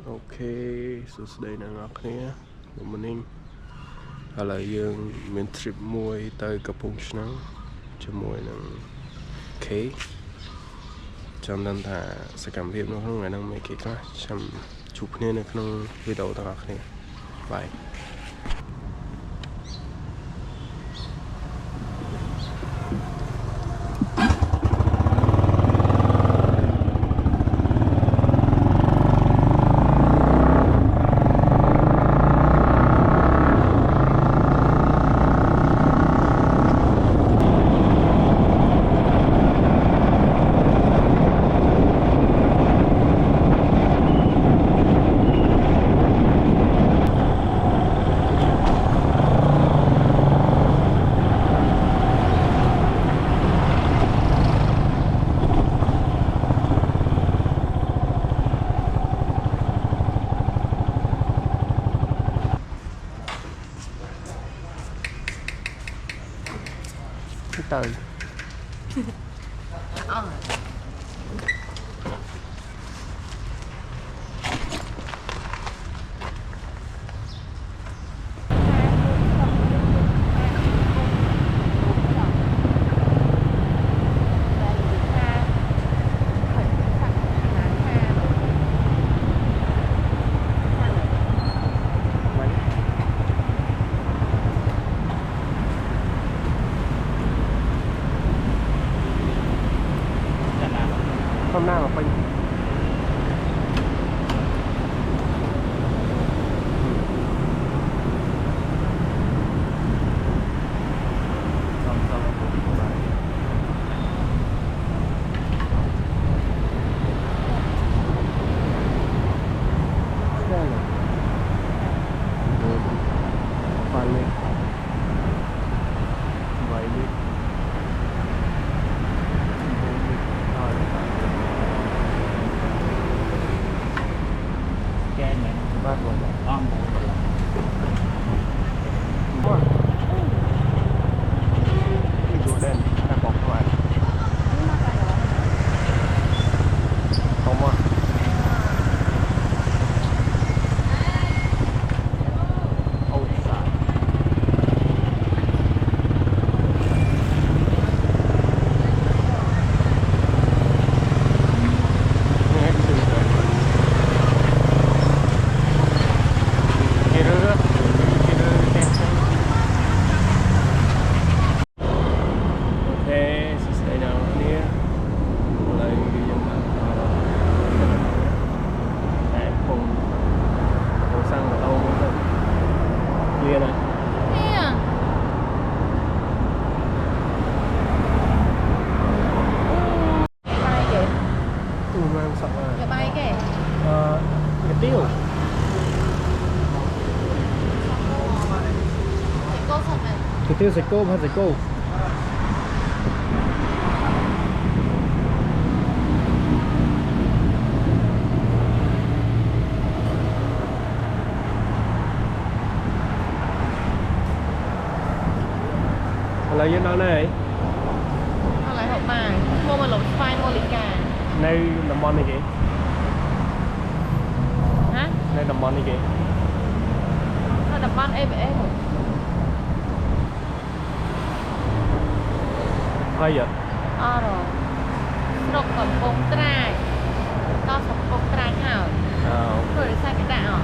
Ok, số đây là ngọc nè, một mình hay là dương miền trip muối tới cặp bông nắng cho muối nắng khế trong đàn thả sẽ cảm việc nó không ngày năng mấy cái khác chăm chụp nên là không video tao nè bye. Tới hôm nay mà phanh tiêu sạch cô hay sạch cô là dân đâu này lại học mà mua mà lột phai mua lì cà này là món này kì hả này là món này kì nó đập ban em hay vậy rồi sọc còn bông trai to sọc bông trai hảo rồi để sai cái đạo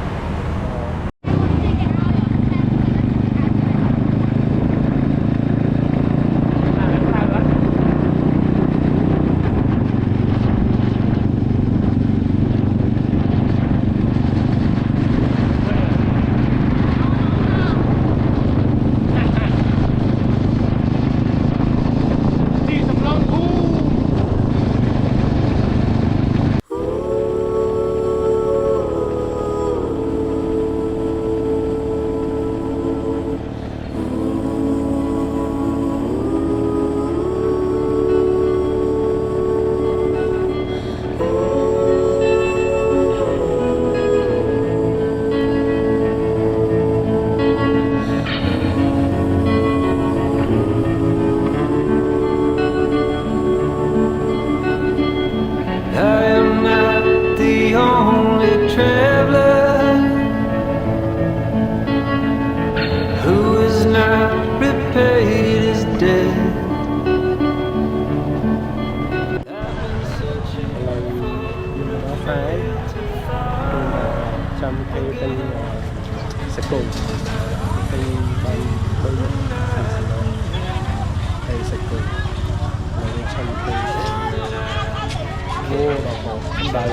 phái trong cái tên sẽ cùng tên ban bơi hay sẽ cùng là trong cái mua và có đầy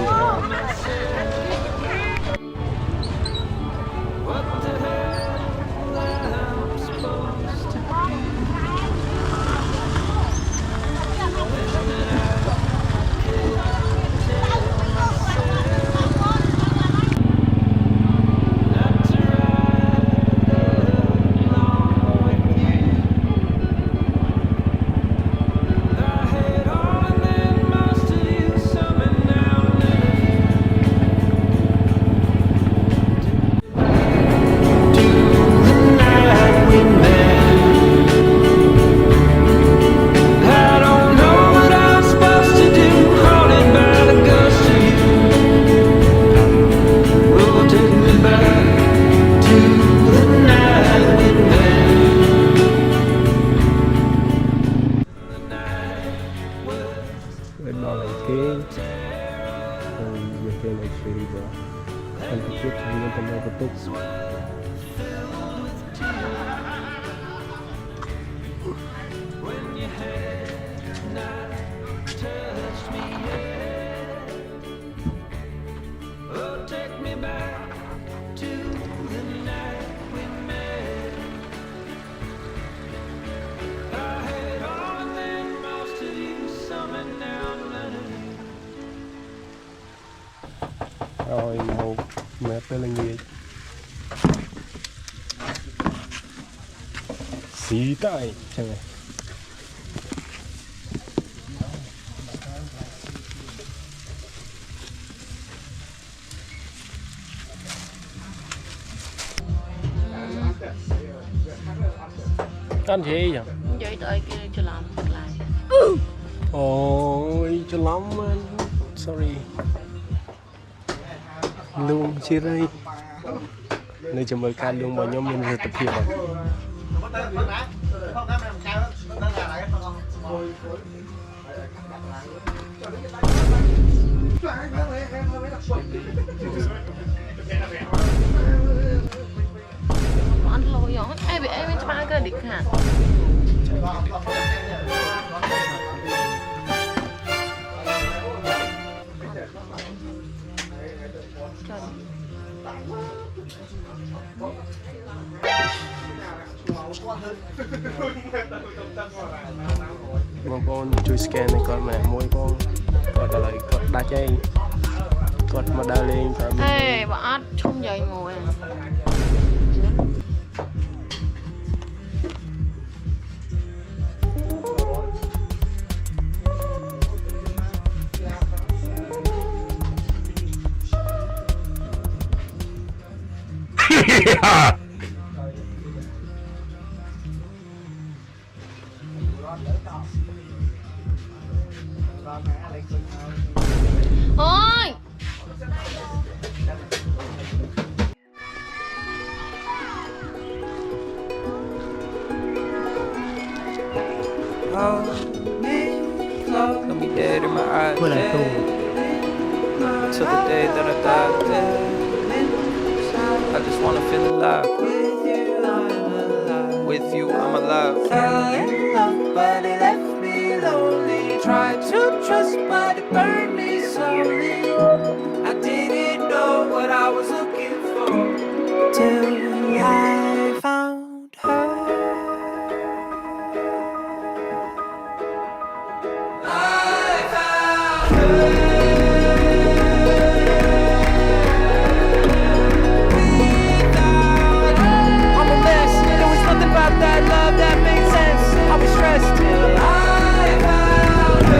rồi một mẹ tên là gì xí tay chẳng này ăn gì vậy vậy tới kia cho làm lại ôi cho lắm anh sorry luôn chia đây nơi cho mời can luôn mà nhóm mình sẽ tập hiệp ăn lôi gió em cho ba cái địch hả con chui scan này con mẹ môi con còn lại con đá chay con mà đá lên phải ê bà át chung dậy ngồi ôi Got me dead in my eyes. Till the day that I die. I just wanna feel alive. With you, I'm alive. Fell in love, but it left me lonely. Tried to trust, but it burned me slowly. I didn't know what I was looking for till I found her. I found her. About that love that made sense. I was stressed till I found her.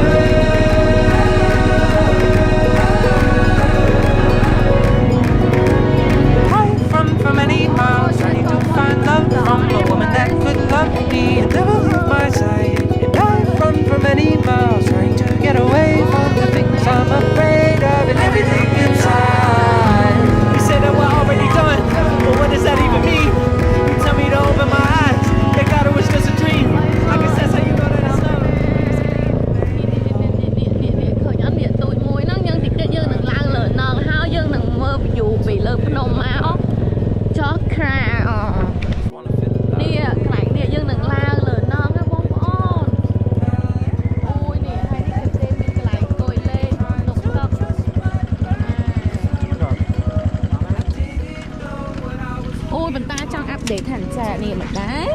để thẳng trà này mà đá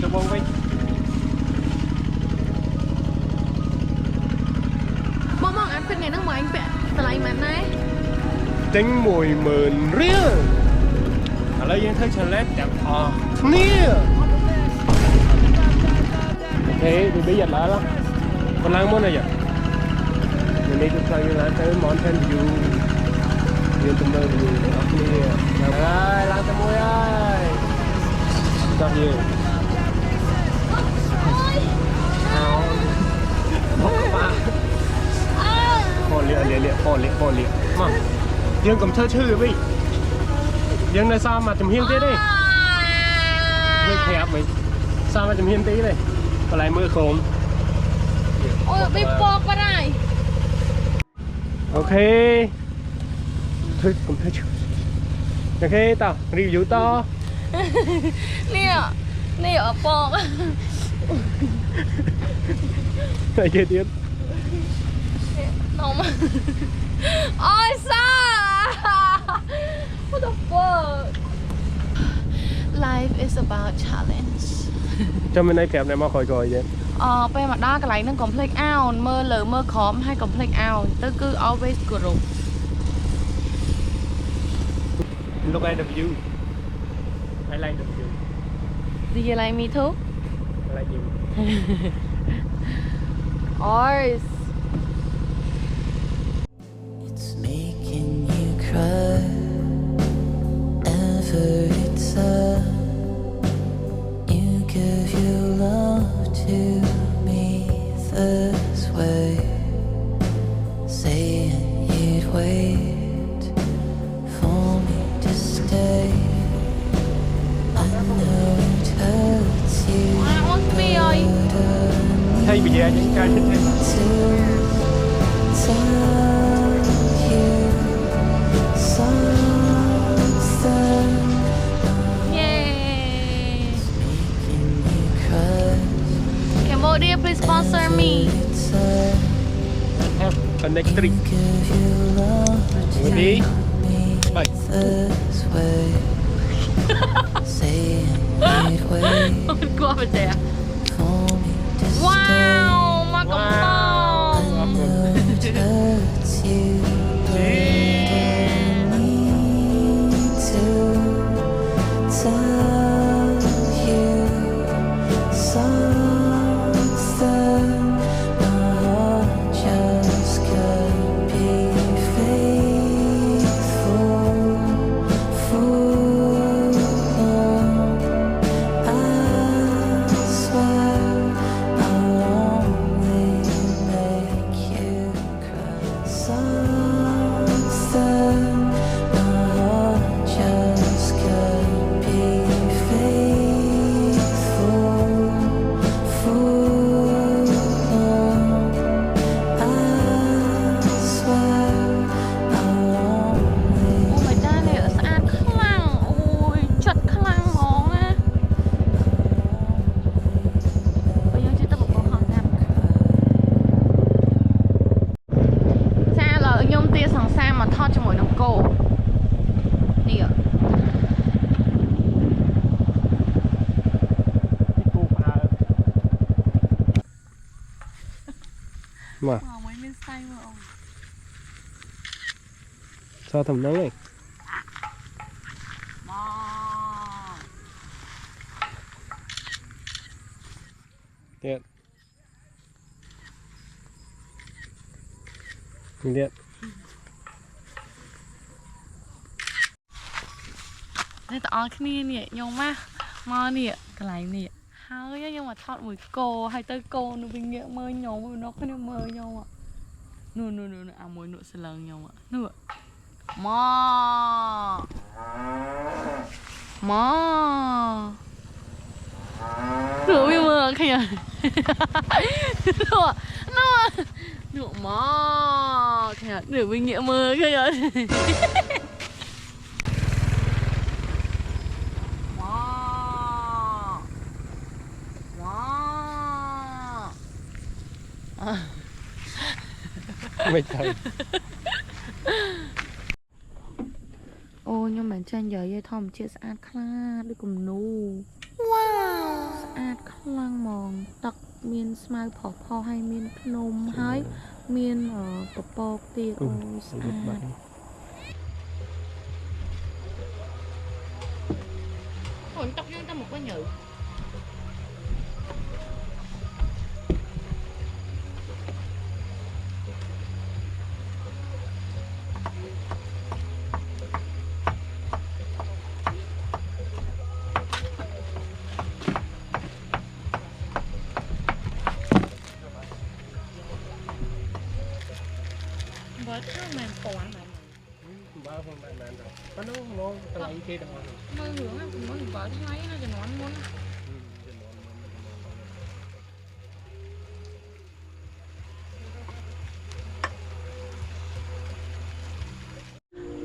cho bông vinh mong mong ăn phết ngày nước mà anh vẽ lại mà này tính mùi mờn riêng ở đây thấy chân lết đẹp nia thế thì bây giờ là lắm còn lang món này vậy mình đi cũng như là tới món thêm dù yên tâm hơn dù nia ơi lang tâm môi ơi sao nhiều Hồn liệt mà dương cầm thơ chữ vậy dương này sao mà chấm hiên tí đi hơi khẹp mình sao mà chấm hiên tí này còn lại mưa khổm ôi bị bọc vào đây ok thôi cầm thơ chữ ok tao review to nè ở bọc này kia tiếp nóng ôi sao what the fuck life is about challenge cho mình đây kẹp này mà khỏi rồi vậy bây mà đa cái này nó complete out mơ lỡ mơ khóm hay complete out tôi cứ always group look at the view I like the view do you like me too I like you ôi Making you cry every time you give your love to me this way, saying you'd wait for me to stay. I know it hurts you, thay vì vậy những cái thích thế Cambodia, please sponsor me. have electric ready bye Qua bên đây à? Wow, mà cầm bông. mà sao thầm nắng này điện điện đây tao kia nè nhung má mò nè cái này nè hơi nhưng mà thọt mùi cô hay tới cô nó bình nghĩa mơ nhau nó có nên mơ nhau ạ nụ à mùi nụ sẽ lần nhau ạ nụ mò nụ bị mơ kìa nụ mò kìa nụ bình nghĩa mơ kìaไม่ใช่ Ô nhưng mà trên giờ dây thòng chia sạch khá đi cùng nụ. Wow. Sạch khăn mòn tật miên smile phò hay miên nôm hay miên bọc bọc tiệt ô sạch. Ôi tóc nhưng ta một cái nhự. Bớt mình còn mà bao phần bạn rồi nó cái này kia đâu mơ hướng á cũng muốn bớt thấy nó cho nó ăn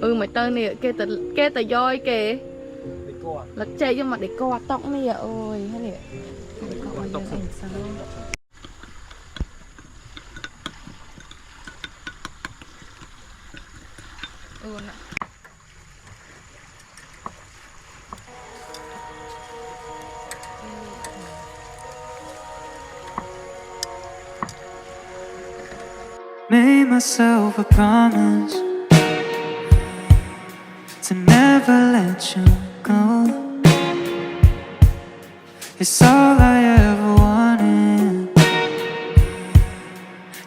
muốn mày tên nè kê tờ doi kìa lật chạy cho mà để co tóc nè ơi hay nè coi như thành sao nè Made myself a promise to never let you go. It's all I ever wanted.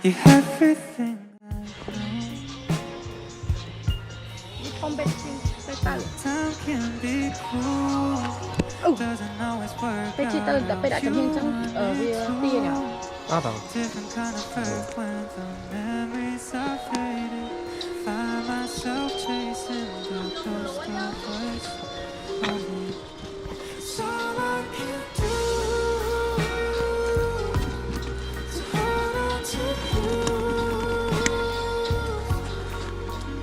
You're everything I know. không biết tay Time can be cruel. Doesn't always work cái chi tư tập đã chấm hình trong ở tia nhỉ Different kind of hurt when the memories are faded. Find myself chasing the ghost of voice on me. It's all I can do to hold on to you.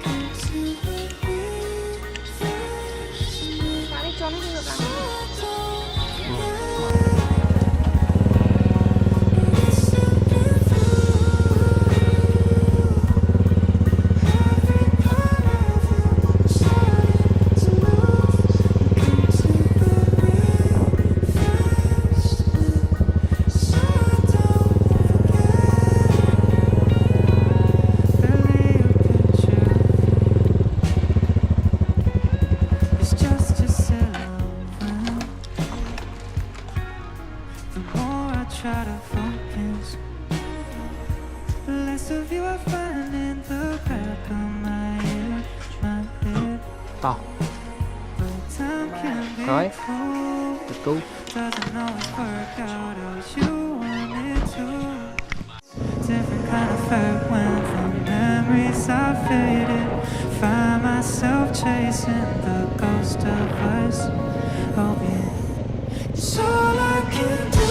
Into the reflection. bạn đi cho nó được So try to focus. The less of you I find in the back of my head. to But time can be Rồi. cruel. cứu Doesn't always work out as you want it to. Different kind of hurt when the memories are faded. Find myself chasing the ghost of us. Oh yeah, it's all I can do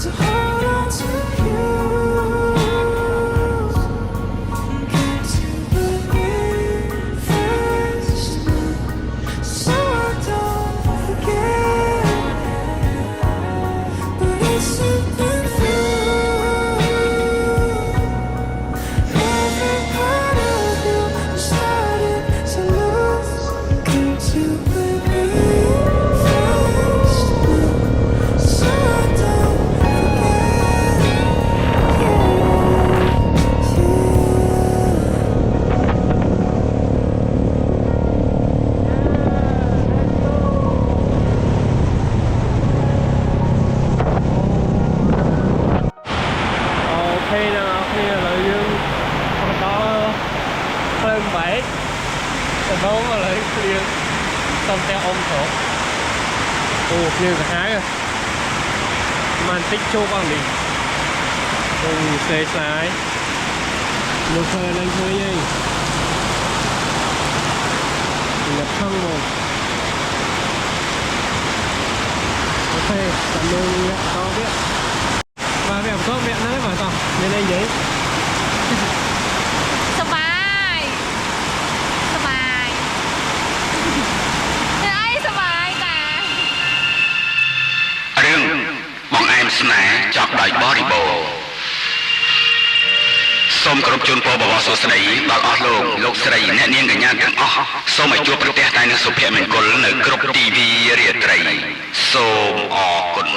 to hold on to you. Get to believe first, so I don't forget. But it's something through every part of you. I'm starting to lose. Get to believe first, so I don't forget. ok nào kia là dương có hơn 7 còn đó mà lấy liền xong theo ông số kia cả hai rồi màn tích chô bằng đi xe trái một thời lên chơi nhỉ nhập thân một ok cảm ơn có biết và mẹ có mẹ nói mà tao nên anh giấy สบายสบายไอ้สบายตา រឿងបងអែមស្នេហ៍ចប់ដោយបរិបូរណ៍សូ សូមគោរពជូនពរបវរសួស្តីដល់អស់លោកស្រីអ្នកនាងកញ្ញាទាំងអស់សូមឲ្យជួបប្រទះតែនឹងសុភមង្គលនៅគ្រប់ទីវារាត្រីសូមអរគុណ